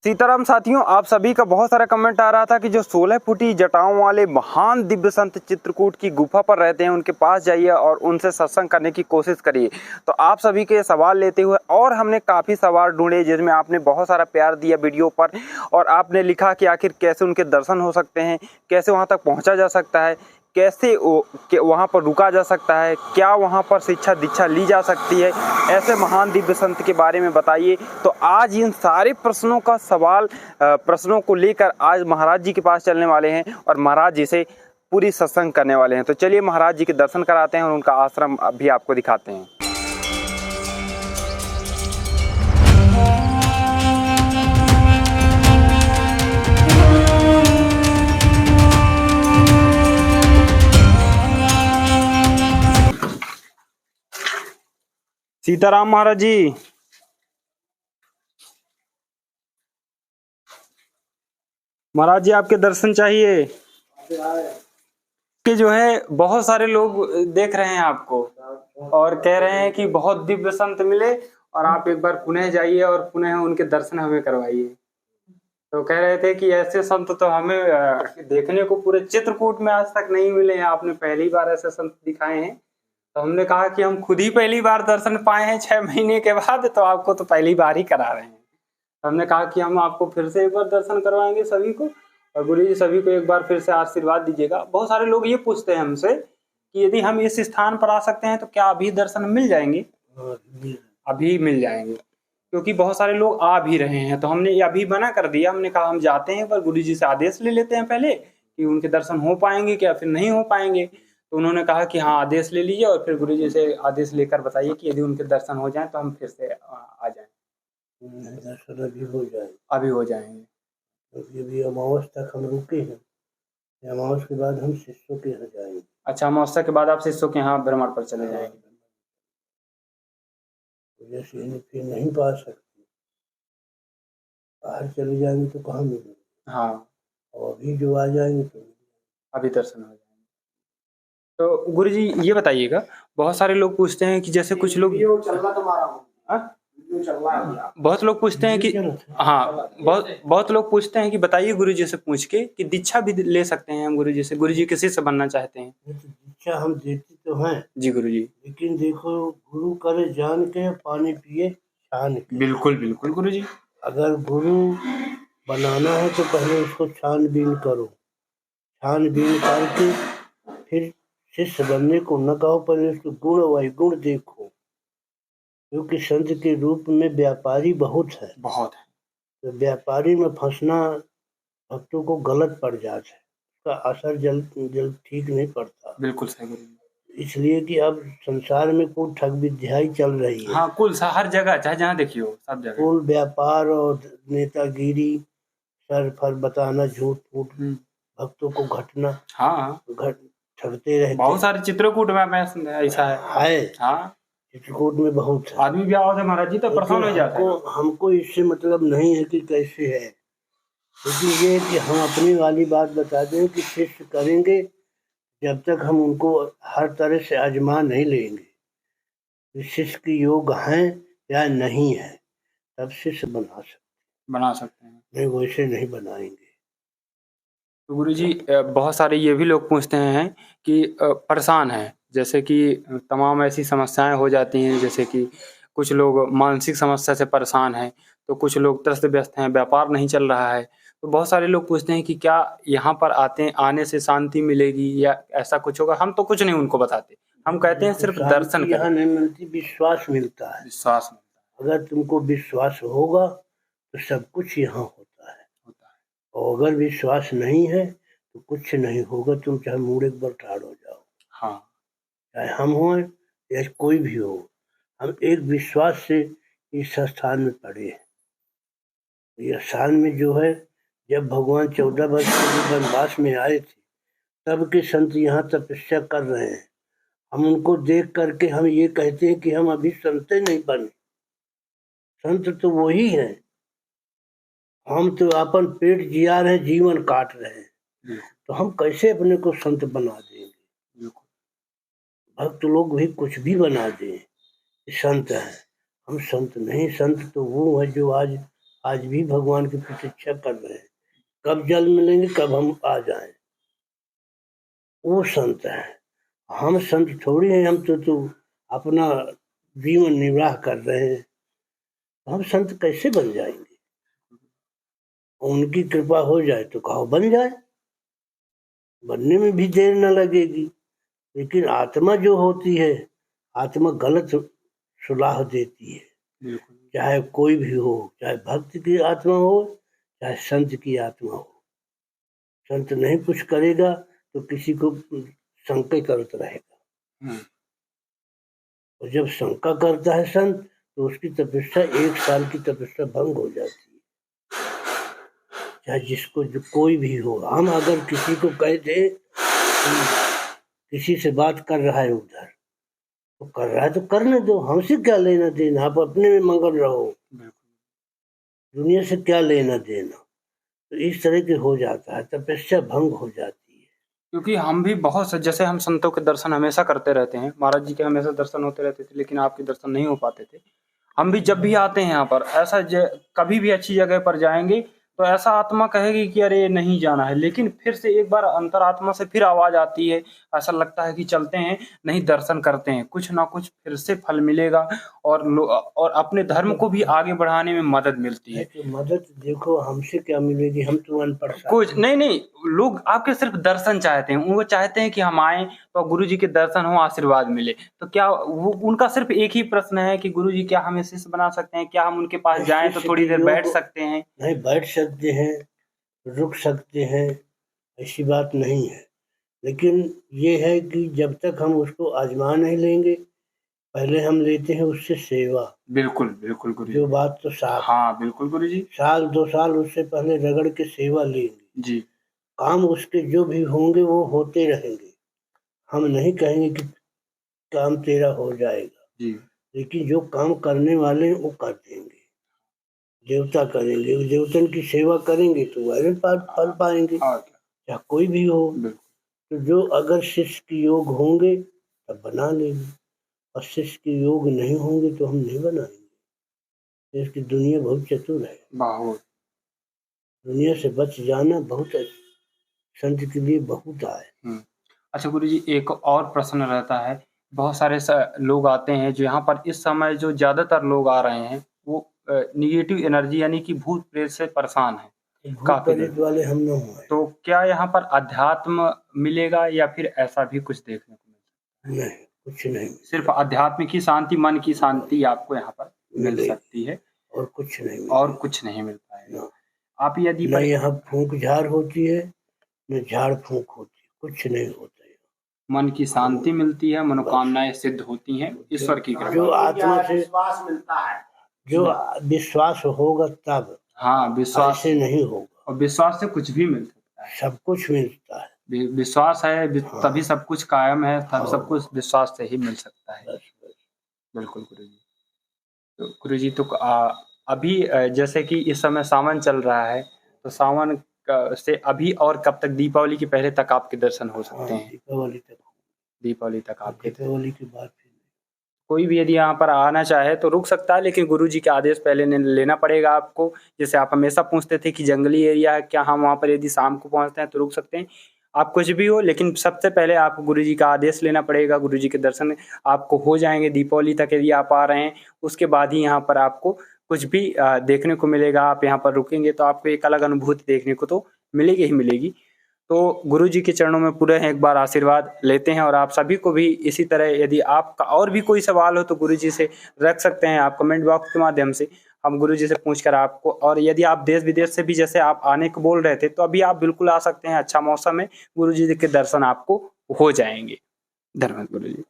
सीताराम साथियों, आप सभी का बहुत सारा कमेंट आ रहा था कि जो 16 फुटी जटाओं वाले महान दिव्य संत चित्रकूट की गुफा पर रहते हैं उनके पास जाइए और उनसे सत्संग करने की कोशिश करिए। तो आप सभी के सवाल लेते हुए और हमने काफ़ी सवाल ढूंढे जिसमें आपने बहुत सारा प्यार दिया वीडियो पर और आपने लिखा कि आखिर कैसे उनके दर्शन हो सकते हैं, कैसे वहाँ तक पहुँचा जा सकता है, कैसे वहाँ पर रुका जा सकता है, क्या वहाँ पर शिक्षा दीक्षा ली जा सकती है, ऐसे महान दिव्य संत के बारे में बताइए। तो आज इन सारे प्रश्नों को लेकर आज महाराज जी के पास चलने वाले हैं और महाराज जी से पूरी सत्संग करने वाले हैं। तो चलिए महाराज जी के दर्शन कराते हैं और उनका आश्रम भी आपको दिखाते हैं। सीताराम महाराज जी। महाराज जी आपके दर्शन चाहिए कि जो है बहुत सारे लोग देख रहे हैं आपको और कह रहे हैं कि बहुत दिव्य संत मिले और आप एक बार पुणे जाइए और पुणे उनके दर्शन हमें करवाइए। तो कह रहे थे कि ऐसे संत तो हमें देखने को पूरे चित्रकूट में आज तक नहीं मिले हैं, आपने पहली बार ऐसे संत दिखाए हैं। तो हमने कहा कि हम खुद ही पहली बार दर्शन पाए हैं 6 महीने के बाद, तो आपको तो पहली बार ही करा रहे हैं। हमने कहा कि हम आपको फिर से एक बार दर्शन करवाएंगे सभी को और गुरु जी सभी को एक बार फिर से आशीर्वाद दीजिएगा। बहुत सारे लोग ये पूछते हैं हमसे कि यदि हम इस स्थान पर आ सकते हैं तो क्या अभी दर्शन मिल जाएंगे? अभी मिल जाएंगे, क्योंकि बहुत सारे लोग आ भी रहे हैं। तो हमने ये अभी मना कर दिया, हमने कहा हम जाते हैं पर गुरु जी से आदेश ले लेते हैं पहले कि उनके दर्शन हो पाएंगे क्या फिर नहीं हो पाएंगे। तो उन्होंने कहा कि हाँ आदेश ले लीजिए और फिर गुरु जी से आदेश लेकर बताइए कि यदि उनके दर्शन हो जाए तो हम फिर से आ जाएं। दर्शन अभी हो जाए, अभी हो जाएंगे क्योंकि अभी अमावस तक हम रुके हैं। अमावस के बाद हम शिष्यों के यहाँ जाएंगे। अच्छा, अमावस्या के बाद आप शिष्यों के यहाँ भ्रमण पर चले जाएंगे। जैसे फिर नहीं पा सकते, बाहर चले जाएंगे तो कहाँ मिलेंगे। हाँ, और अभी जो आ जाएंगे तो अभी दर्शन हो जाएंगे। तो गुरु जी ये बताइएगा, बहुत सारे लोग पूछते हैं कि जैसे कुछ लोग बहुत लोग पूछते हैं कि हाँ बहुत लोग पूछते हैं कि बताइए गुरु जी से पूछ के कि दीक्षा भी ले सकते हैं हम गुरु जी से, गुरु जी किसी से बनना चाहते हैं। दीक्षा हम देते तो हैं जी गुरु जी, लेकिन देखो गुरु करे जान के पानी पिए छान के। बिल्कुल बिल्कुल गुरु जी। अगर गुरु बनाना है तो पहले उसको छानबीन करो, छानबीन करके फिर शिष्य बनने को न कहो, पहले उसके गुण वैगुण देखो, क्योंकि संत के रूप में व्यापारी बहुत है। तो व्यापारी में फंसना भक्तों को गलत पड़ जाता है, उसका असर जल्द ठीक नहीं पड़ता। बिल्कुल सही गुरु जी। इसलिए कि अब संसार में कुल ठग विद्याई चल रही है। हाँ, कुल हर जगह चाहे जहाँ देखियो सब जगह कुल व्यापार और नेतागिरी, सर फर बताना, झूठ फूट, भक्तों को घटना, हाँ ठगते रहते। बहुत सारे चित्रकूट में ऐसा है। हाँ चित्रकूट में बहुत है। आदमी भी आओ महाराज जी तो प्रसन्न हो जाता है। हमको इससे मतलब नहीं है कि कैसे है, लेकिन ये है कि हम अपनी वाली बात बता दें कि शिष्य करेंगे जब तक हम उनको हर तरह से आजमा नहीं लेंगे शिष्य के योग हैं या नहीं है, तब शिष्य बना सकते हैं, नहीं वैसे नहीं बनाएंगे। तो गुरु जी बहुत सारे ये भी लोग पूछते हैं कि परेशान है, जैसे कि तमाम ऐसी समस्याएं हो जाती हैं, जैसे कि कुछ लोग मानसिक समस्या से परेशान हैं, तो कुछ लोग त्रस्त व्यस्त हैं, व्यापार नहीं चल रहा है। तो बहुत सारे लोग पूछते हैं कि क्या यहाँ पर आने से शांति मिलेगी या ऐसा कुछ होगा। हम तो कुछ नहीं उनको बताते, हम कहते हैं सिर्फ दर्शन करें। यहाँ नहीं मिलती, विश्वास मिलता है। विश्वास मिलता है। अगर तुमको विश्वास होगा तो सब कुछ यहाँ होता है, और अगर विश्वास नहीं है तो कुछ नहीं होगा। तुम चाहे मुड़ एक बार ठाड़ हो जाओ, हाँ, चाहे हम हो या कोई भी हो, हम एक विश्वास से इस स्थान में पड़े हैं। यह स्थान में जो है, जब भगवान 14 वर्ष के वनवास में आए थे तब के संत यहाँ तपस्या कर रहे हैं। हम उनको देख करके हम ये कहते हैं कि हम अभी संत नहीं बने। संत तो वही है, हम तो अपन पेट जिया रहे, जीवन काट रहे हैं, तो हम कैसे अपने को संत बना देंगे। भक्त लोग भी कुछ भी बना दें संत है, हम संत नहीं। संत तो वो है जो आज आज भी भगवान की प्रतीक्षा कर रहे हैं, कब जल मिलेंगे, कब हम आ जाएं। वो संत है, हम संत थोड़ी हैं। हम तो अपना जीवन निर्वाह कर रहे हैं, हम संत कैसे बन जाएंगे? उनकी कृपा हो जाए तो कहो बन जाए, बनने में भी देर न लगेगी। लेकिन आत्मा जो होती है, आत्मा गलत सुलाह देती है। चाहे कोई भी हो, चाहे भक्त की आत्मा हो, चाहे संत की आत्मा हो। संत नहीं कुछ करेगा तो किसी को शंका करता रहेगा, और जब शंका करता है संत तो उसकी तपस्या 1 साल की तपस्या भंग हो जाती है। चाहे जिसको जो कोई भी हो, हम अगर किसी को कह दे किसी से बात कर रहा है उधर, तो कर रहा है तो करने दो, हमसे क्या लेना देना, आप अपने में मगन रहो, दुनिया से क्या लेना देना। तो इस तरह के हो जाता है, तपस्या भंग हो जाती है। क्योंकि हम भी बहुत से, जैसे हम संतों के दर्शन हमेशा करते रहते हैं, महाराज जी के हमेशा दर्शन होते रहते थे, लेकिन आपके दर्शन नहीं हो पाते थे। हम भी जब भी आते हैं यहाँ पर, ऐसा कभी भी अच्छी जगह पर जाएंगे तो ऐसा आत्मा कहेगी कि अरे नहीं जाना है, लेकिन फिर से एक बार अंतरात्मा से फिर आवाज आती है, ऐसा लगता है कि चलते हैं, नहीं दर्शन करते हैं, कुछ ना कुछ फिर से फल मिलेगा और अपने धर्म को भी आगे बढ़ाने में मदद मिलती है। तो मदद देखो हमसे क्या मिलेगी, हम तो अनपढ़ कुछ नहीं, लोग आपके सिर्फ दर्शन चाहते हैं, वो चाहते हैं कि हम आए तो गुरु जी के दर्शन हो, आशीर्वाद मिले। तो क्या वो उनका सिर्फ एक ही प्रश्न है कि गुरु जी क्या हमें शिष्य बना सकते हैं, क्या हम उनके पास जाएं तो थोड़ी देर बैठ सकते हैं? नहीं, बैठ सकते हैं, रुक सकते हैं, ऐसी बात नहीं है। लेकिन ये है कि जब तक हम उसको आजमा नहीं लेंगे, पहले हम लेते हैं उससे सेवा। बिल्कुल बिल्कुल गुरु जो बात तो साफ। हाँ बिल्कुल गुरु जी। 1-2 साल उससे पहले रगड़ के सेवा लेंगे जी। काम उसके जो भी होंगे वो होते रहेंगे। हम नहीं कहेंगे कि काम तेरा हो जाएगा जी, लेकिन जो काम करने वाले हैं वो कर देंगे। देवता करेंगे, देवतन की सेवा करेंगे तो वह फल पाएंगे, चाहे कोई भी हो। तो जो अगर शिष्य के योग होंगे तब बना लेंगे, और शिष्य के योग नहीं होंगे तो हम नहीं बनाएंगे। इसकी दुनिया बहुत चतुर है, दुनिया से बच जाना बहुत संत के लिए बहुत आए। अच्छा गुरु जी, एक और प्रश्न रहता है, बहुत सारे लोग आते हैं जो यहाँ पर इस समय जो ज्यादातर लोग आ रहे हैं वो निगेटिव एनर्जी यानी कि भूत प्रेत से परेशान है काफी देर वाले हम लोग हैं। तो क्या यहाँ पर अध्यात्म मिलेगा या फिर ऐसा भी कुछ देखने को मिलेगा? नहीं, कुछ नहीं, सिर्फ अध्यात्म की शांति, मन की शांति आपको यहाँ पर मिल सकती है, और कुछ नहीं मिल पाएगा। आप यदि न यहाँ फूंक झाड़ होती है, न झाड़ फूंक होती है, कुछ नहीं होता है। मन की शांति मिलती है, मनोकामनाएं सिद्ध होती हैं, ईश्वर की कृपा। जो आत्मा से विश्वास मिलता है, जो विश्वास होगा तब। हाँ, विश्वास से नहीं होगा, और विश्वास से कुछ भी मिल सकता है, सब कुछ मिलता है। विश्वास है तभी सब कुछ कायम है, तब सब कुछ विश्वास से ही मिल सकता है। बिल्कुल गुरुजी। तो गुरुजी तो अभी जैसे कि इस समय सावन चल रहा है, तो सावन से अभी और कब तक, दीपावली के पहले तक आपके दर्शन हो सकते हैं? दीपावली तक आपके, दीपावली के बाद कोई भी यदि यहाँ पर आना चाहे तो रुक सकता है, लेकिन गुरुजी के आदेश पहले लेना पड़ेगा आपको। जैसे आप हमेशा पूछते थे कि जंगली एरिया है क्या, हम वहाँ पर यदि शाम को पहुँचते हैं तो रुक सकते हैं, आप कुछ भी हो, लेकिन सबसे पहले आपको गुरुजी का आदेश लेना पड़ेगा। गुरुजी के दर्शन आपको हो जाएंगे दीपावली तक यदि आप आ रहे हैं, उसके बाद ही यहाँ पर आपको कुछ भी देखने को मिलेगा। आप यहाँ पर रुकेंगे तो आपको एक अलग अनुभूति देखने को तो मिलेगी ही मिलेगी। तो गुरुजी के चरणों में पूरे एक बार आशीर्वाद लेते हैं, और आप सभी को भी इसी तरह यदि आपका और भी कोई सवाल हो तो गुरुजी से रख सकते हैं आप कमेंट बॉक्स के माध्यम से, हम गुरुजी से पूछकर आपको। और यदि आप देश विदेश से भी जैसे आप आने को बोल रहे थे तो अभी आप बिल्कुल आ सकते हैं, अच्छा मौसम है, गुरुजी के दर्शन आपको हो जाएंगे। धन्यवाद गुरुजी।